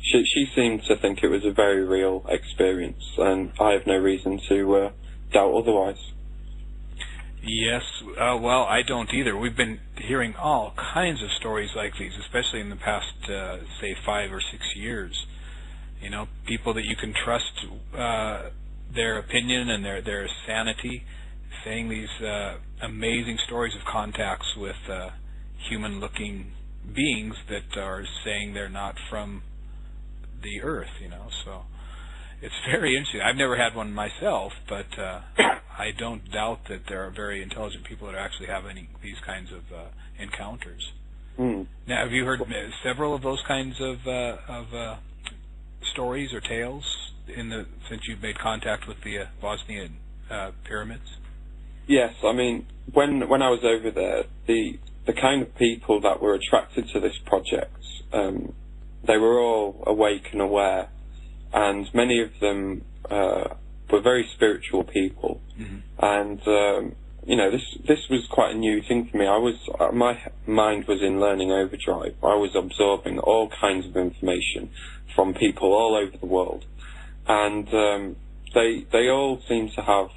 She seemed to think it was a very real experience, and I have no reason to doubt otherwise. Yes, well, I don't either. We've been hearing all kinds of stories like these, especially in the past, say, 5 or 6 years. People that you can trust their opinion and their sanity, saying these amazing stories of contacts with human-looking beings that are saying they're not from the Earth, so it's very interesting. I've never had one myself, but I don't doubt that there are very intelligent people that are actually having these kinds of encounters. Mm. Now, have you heard several of those kinds of stories or tales since you've made contact with the Bosnian pyramids? Yes, I mean, when I was over there, the kind of people that were attracted to this project, they were all awake and aware, and many of them were very spiritual people. Mm-hmm. And this was quite a new thing for me. My mind was in learning overdrive. I was absorbing all kinds of information from people all over the world, and they all seem to have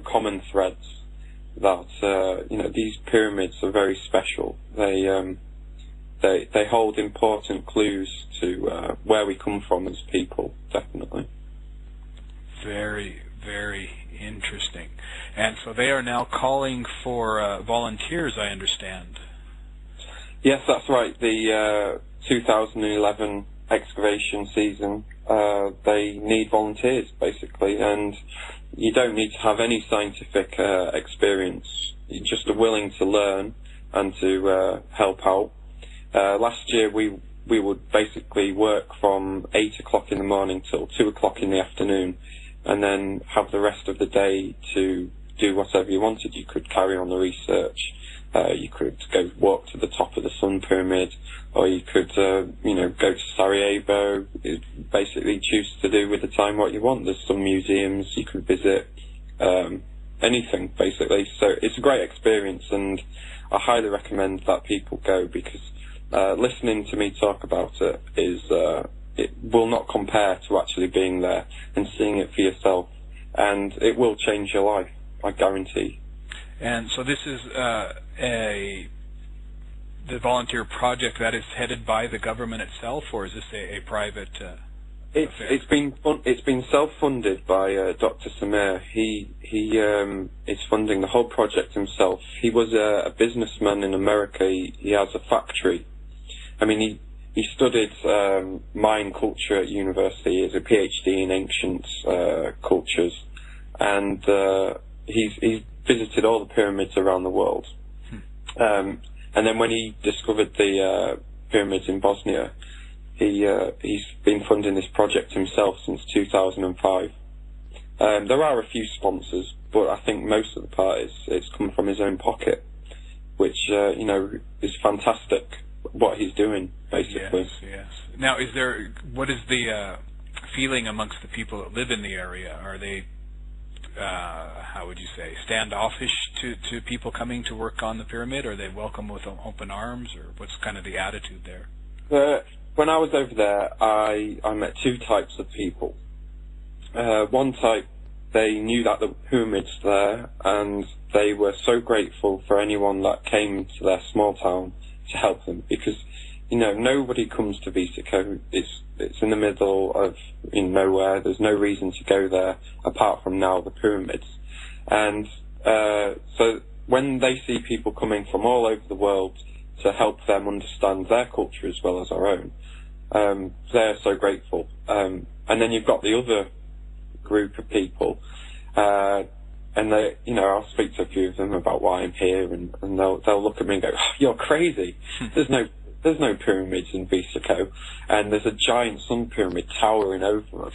common threads. That these pyramids are very special. They hold important clues to where we come from as people, definitely. Very, very interesting. And so they are now calling for volunteers, I understand. Yes, that's right. The 2011 excavation season, they need volunteers, basically, and you don't need to have any scientific experience. You're just willing to learn and to help out. Last year we would basically work from 8 o'clock in the morning till 2 o'clock in the afternoon, and then have the rest of the day to do whatever you wanted. You could carry on the research. You could go walk to the top of the Sun Pyramid, or you could, go to Sarajevo. Basically, choose to do with the time what you want. There's some museums you could visit, anything basically. So it's a great experience, and I highly recommend that people go, because listening to me talk about it it will not compare to actually being there and seeing it for yourself, and it will change your life, I guarantee. And so this is the volunteer project that is headed by the government itself, or is this a private affair? It's been self-funded by Dr. Samir. He is funding the whole project himself. He was a businessman in America. He has a factory. I mean, he studied Mayan culture at university. He has a PhD in ancient cultures, and he's visited all the pyramids around the world. And then when he discovered the pyramids in Bosnia, he's been funding this project himself since 2005. There are a few sponsors, but I think most of the part it's come from his own pocket, which is fantastic what he's doing, basically. Yes. Now, what is the feeling amongst the people that live in the area? Are they how would you say, standoffish to people coming to work on the pyramid? Are they welcome with open arms, or what's kind of the attitude there? When I was over there, I met two types of people. One type, they knew that the pyramid's there, and they were so grateful for anyone that came to their small town to help them, because nobody comes to Vesico. It's in the middle of nowhere. There's no reason to go there apart from now the pyramids. And so when they see people coming from all over the world to help them understand their culture as well as our own, they're so grateful. And then you've got the other group of people, and they, I'll speak to a few of them about why I'm here, and they'll look at me and go, oh, "You're crazy. There's no pyramids in Vesico, and there's a giant sun pyramid towering over us."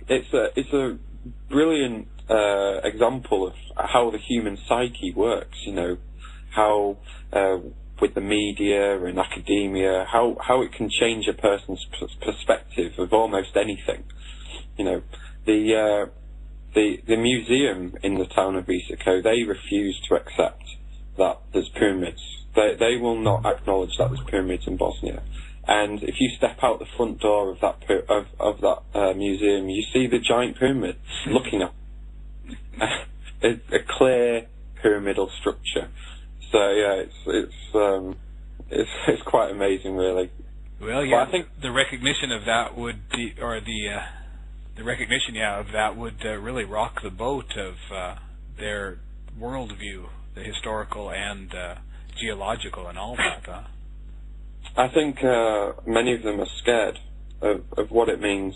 It's a brilliant example of how the human psyche works. How with the media and academia, how it can change a person's perspective of almost anything. The museum in the town of Vesico, they refuse to accept that there's pyramids. They will not acknowledge that there's pyramids in Bosnia. And if you step out the front door of that museum, you see the giant pyramid looking at a clear pyramidal structure. So yeah, it's quite amazing, really. Well, yeah, I think the recognition of that would be, or the recognition, of that would really rock the boat of their worldview, the historical and geological and all that. I think many of them are scared of what it means.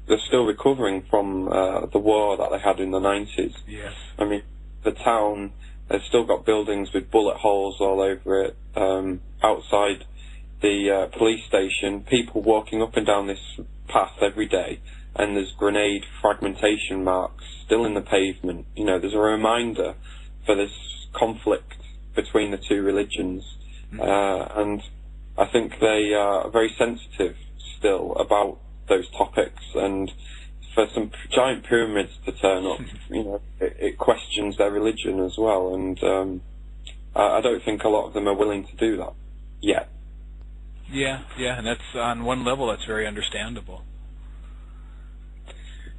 They're still recovering from the war that they had in the 90s. Yes. I mean, the town, they've still got buildings with bullet holes all over it. Outside the police station, people walking up and down this path every day, and there's grenade fragmentation marks still in the pavement. There's a reminder for this conflict between the two religions, and I think they are very sensitive still about those topics, and for some giant pyramids to turn up, it questions their religion as well, and I don't think a lot of them are willing to do that yet. Yeah, and that's, on one level, that's very understandable.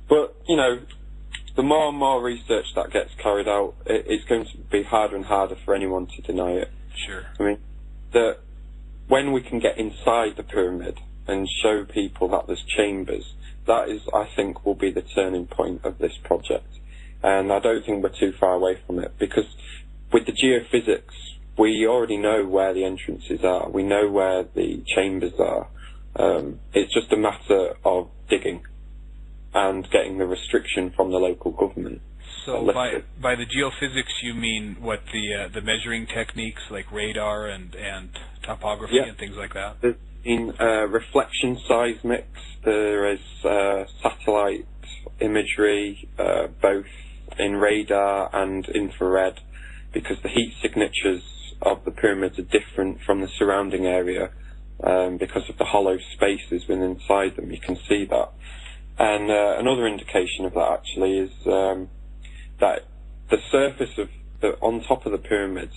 But, the more and more research that gets carried out, it's going to be harder and harder for anyone to deny it. Sure. I mean, when we can get inside the pyramid and show people that there's chambers, that is, I think, will be the turning point of this project. And I don't think we're too far away from it, because with the geophysics, we already know where the entrances are. We know where the chambers are. It's just a matter of digging and getting the restriction from the local government. So by the geophysics, you mean what, the measuring techniques like radar and topography and things like that? In reflection seismics, there is satellite imagery, both in radar and infrared, because the heat signatures of the pyramids are different from the surrounding area because of the hollow spaces within inside them. You can see that. And another indication of that actually is that the surface of on top of the pyramids,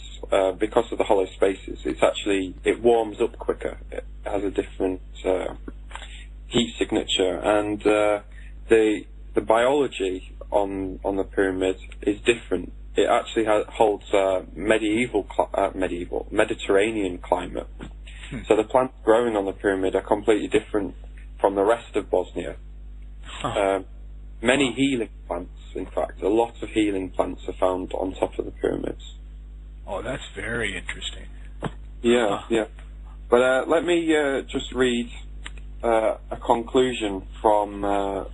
because of the hollow spaces, it warms up quicker. It has a different heat signature, and the biology on the pyramid is different. It actually holds Mediterranean climate. So the plants growing on the pyramid are completely different from the rest of Bosnia. Many healing plants, in fact, a lot of healing plants are found on top of the pyramids. Oh, that's very interesting. Yeah, yeah. But let me just read a conclusion from a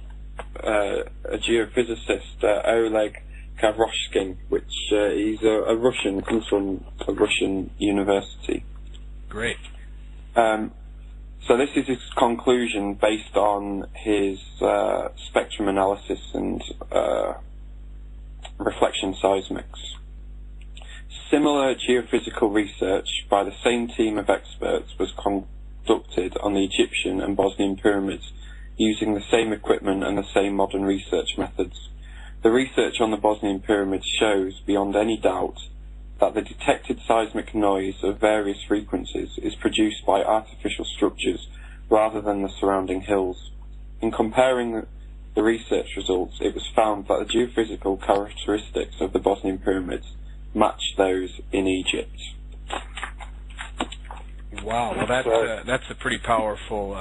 geophysicist, Oleg Gavroshkin, which he's a Russian, comes from a Russian university. Great. So this is his conclusion based on his spectrum analysis and reflection seismics. Similar geophysical research by the same team of experts was conducted on the Egyptian and Bosnian pyramids using the same equipment and the same modern research methods. The research on the Bosnian pyramids shows, beyond any doubt, that the detected seismic noise of various frequencies is produced by artificial structures rather than the surrounding hills. In comparing the research results, it was found that the geophysical characteristics of the Bosnian pyramids match those in Egypt. Wow, well that's a pretty powerful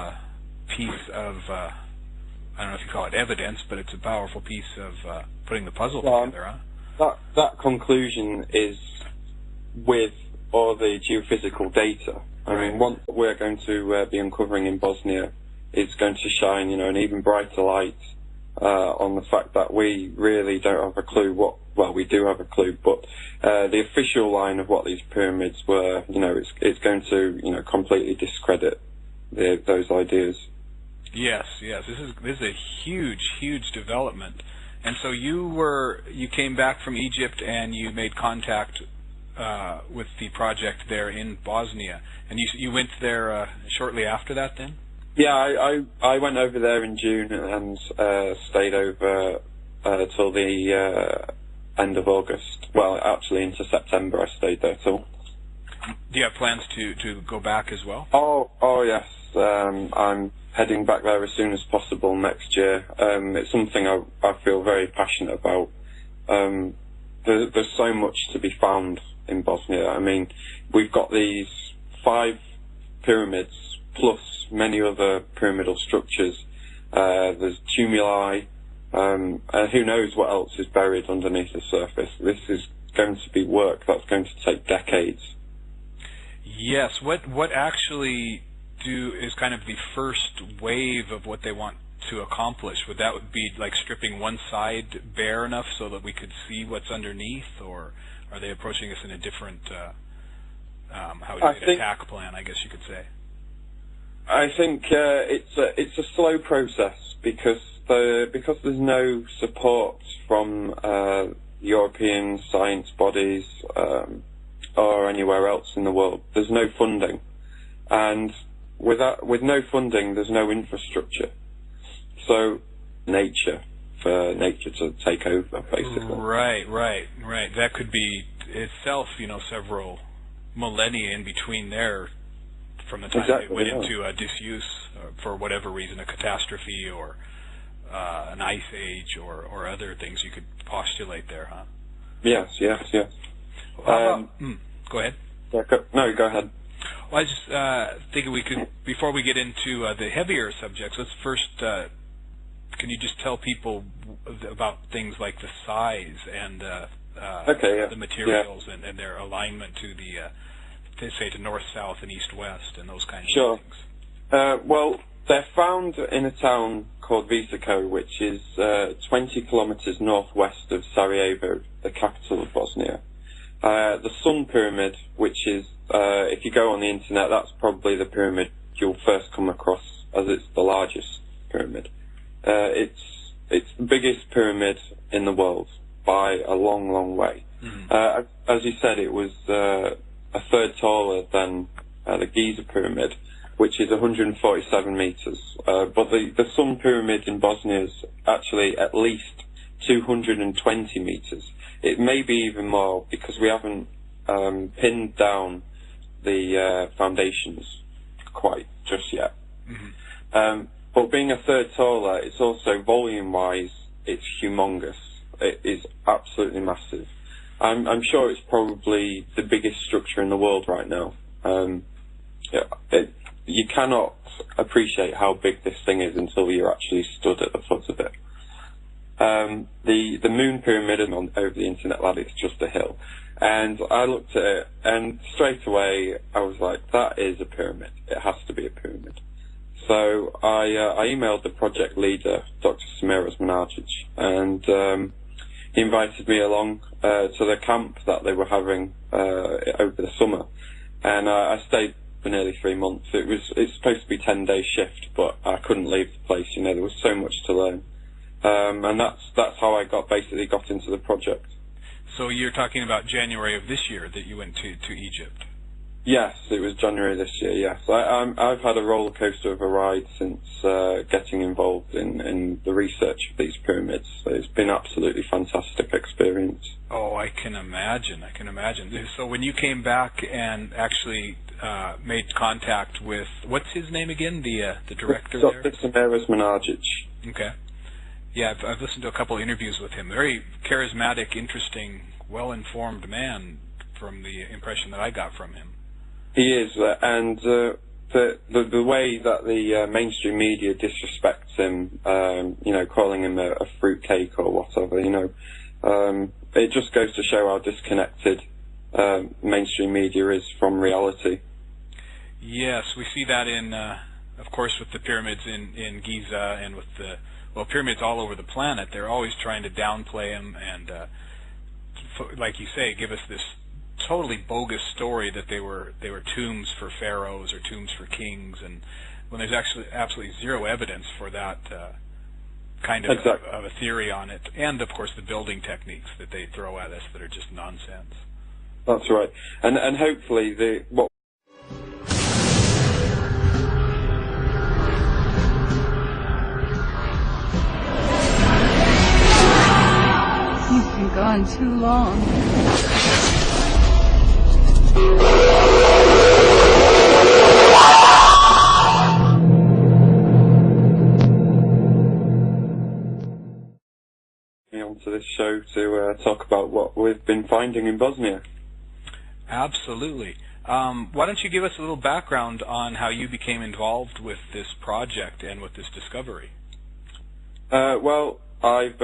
piece of, I don't know if you call it evidence, but it's a powerful piece of putting the puzzle together, huh? That conclusion is with all the geophysical data. I mean, what we're going to be uncovering in Bosnia is going to shine, an even brighter light on the fact that we really don't have a clue well, we do have a clue, but the official line of what these pyramids were, it's going to, completely discredit those ideas. Yes. This is a huge development. And so you came back from Egypt and you made contact with the project there in Bosnia, and you went there shortly after that then? Yeah, I went over there in June and stayed over till the end of August. Well, actually into September I stayed there till. Do you have plans to go back as well? Oh yes, I'm heading back there as soon as possible next year. It's something I feel very passionate about. There's so much to be found in Bosnia. I mean, we've got these 5 pyramids plus many other pyramidal structures. There's tumuli, and who knows what else is buried underneath the surface. This is going to be work that's going to take decades. Yes, what actually is kind of the first wave of what they want to accomplish? Would be like stripping one side bare enough so that we could see what's underneath, or are they approaching us in a different attack plan, I guess you could say? I think it's a slow process because there's no support from European science bodies or anywhere else in the world. There's no funding, and with no funding, there's no infrastructure. So for nature to take over, basically. Right. That could be itself, several millennia in between there from the time it went into disuse for whatever reason, a catastrophe or an ice age or other things you could postulate there, huh? Yes. Go ahead. Yeah, go ahead. Well, I just thinking we could, before we get into the heavier subjects, let's first, can you just tell people about things like the size and the materials and their alignment to the, say, to north, south, and east, west, and those kinds of things? Well, they're found in a town called Visoko, which is 20 kilometers northwest of Sarajevo, the capital of Bosnia. The Sun Pyramid, which is, if you go on the internet, that's probably the pyramid you'll first come across, as it's the largest pyramid. It's it's the biggest pyramid in the world by a long, long way. As you said, it was a third taller than the Giza pyramid, which is 147 meters. But the Sun pyramid in Bosnia is actually at least 220 meters. It may be even more because we haven't pinned down the foundations quite just yet. But being a third taller, it's also volume-wise, it's humongous. It is absolutely massive. I'm sure it's probably the biggest structure in the world right now. You cannot appreciate how big this thing is until you're actually stood at the foot of it. The Moon Pyramid over the internet, lad, it's just a hill. And I looked at it, and straight away I was like, that is a pyramid. It has to be a pyramid. So I emailed the project leader, Dr. Samiras Managic, and he invited me along to the camp that they were having over the summer. And I stayed for nearly 3 months. It's supposed to be 10-day shift, but I couldn't leave the place. You know, there was so much to learn. And that's how I basically got into the project. So you're talking about January of this year that you went to Egypt? Yes, it was January this year, yes. I've had a roller coaster of a ride since getting involved in the research of these pyramids. So it's been an absolutely fantastic experience. Oh, I can imagine. So when you came back and actually made contact with, what's his name again, the director there? Dr. Samiras Managic. Okay. Yeah, I've listened to a couple of interviews with him. Very charismatic, interesting, well-informed man from the impression that I got from him. He is, and the way that the mainstream media disrespects him, you know, calling him a fruitcake or whatever, you know, it just goes to show how disconnected mainstream media is from reality. Yes, we see that in, of course, with the pyramids in Giza and with the pyramids all over the planet. They're always trying to downplay them and, like you say, give us this totally bogus story that they were tombs for pharaohs or tombs for kings, and when there's actually absolutely zero evidence for that kind of a theory on it, and of course the building techniques that they throw at us that are just nonsense. That's right, and hopefully what. You've been gone too long. Onto this show to talk about what we've been finding in Bosnia. Absolutely. Why don't you give us a little background on how you became involved with this project and with this discovery? Well, I've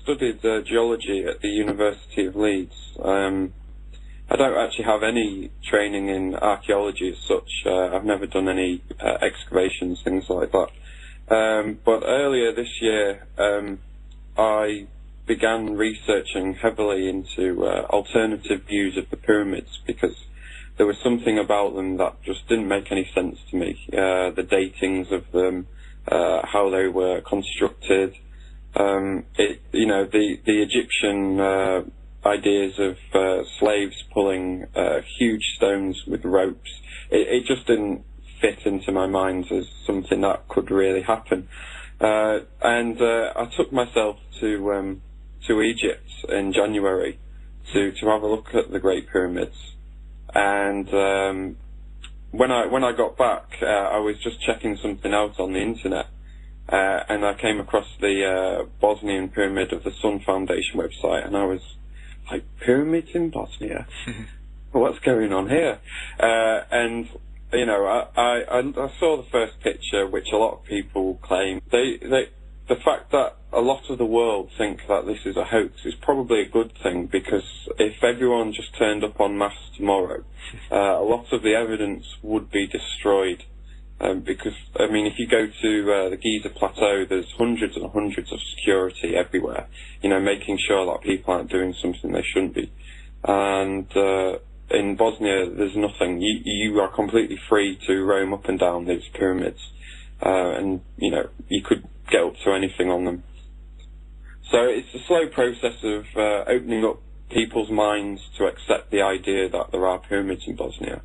studied geology at the University of Leeds. I don't actually have any training in archaeology as such. I've never done any excavations, things like that. But earlier this year, I began researching heavily into alternative views of the pyramids because there was something about them that just didn't make any sense to me. The datings of them, how they were constructed, you know, the Egyptian ideas of slaves pulling huge stones with ropes. It just didn't fit into my mind as something that could really happen. And I took myself to Egypt in January to have a look at the Great Pyramids. And when I got back, I was just checking something out on the internet, and I came across the Bosnian Pyramid of the Sun Foundation website, and I was like, pyramids in Bosnia? What's going on here? And you know, I saw the first picture, which a lot of people claim. The fact that a lot of the world think that this is a hoax is probably a good thing, because if everyone just turned up en masse tomorrow, a lot of the evidence would be destroyed. Because, I mean, if you go to the Giza Plateau, there's hundreds and hundreds of security everywhere, you know, making sure that people aren't doing something they shouldn't be. And in Bosnia, there's nothing. You are completely free to roam up and down these pyramids. And, you know, you could get up to anything on them. So it's a slow process of opening up people's minds to accept the idea that there are pyramids in Bosnia.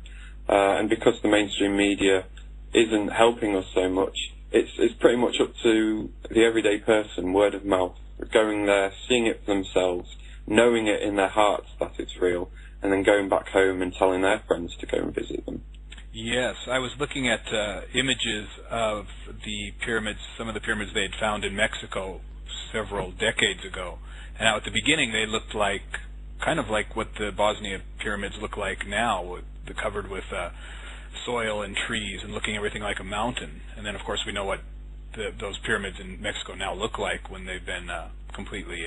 And because the mainstream media isn't helping us so much, it's pretty much up to the everyday person, word of mouth, going there, seeing it for themselves, knowing it in their hearts that it's real, and then going back home and telling their friends to go and visit them. Yes, I was looking at images of the pyramids, some of the pyramids they had found in Mexico several decades ago. And now at the beginning they looked like, kind of like what the Bosnia pyramids look like now, covered with soil and trees and looking everything like a mountain. And then of course we know what those pyramids in Mexico now look like when they've been completely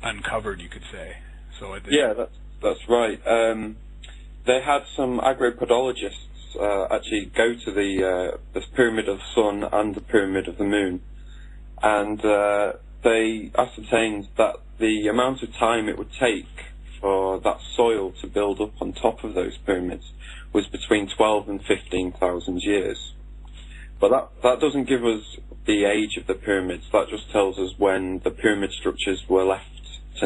uncovered, you could say. So yeah, that's right. They had some agropodologists actually go to the Pyramid of the Sun and the Pyramid of the Moon, and they ascertained that the amount of time it would take for that soil to build up on top of those pyramids was between 12 and 15,000 years. But that doesn't give us the age of the pyramids. That just tells us when the pyramid structures were left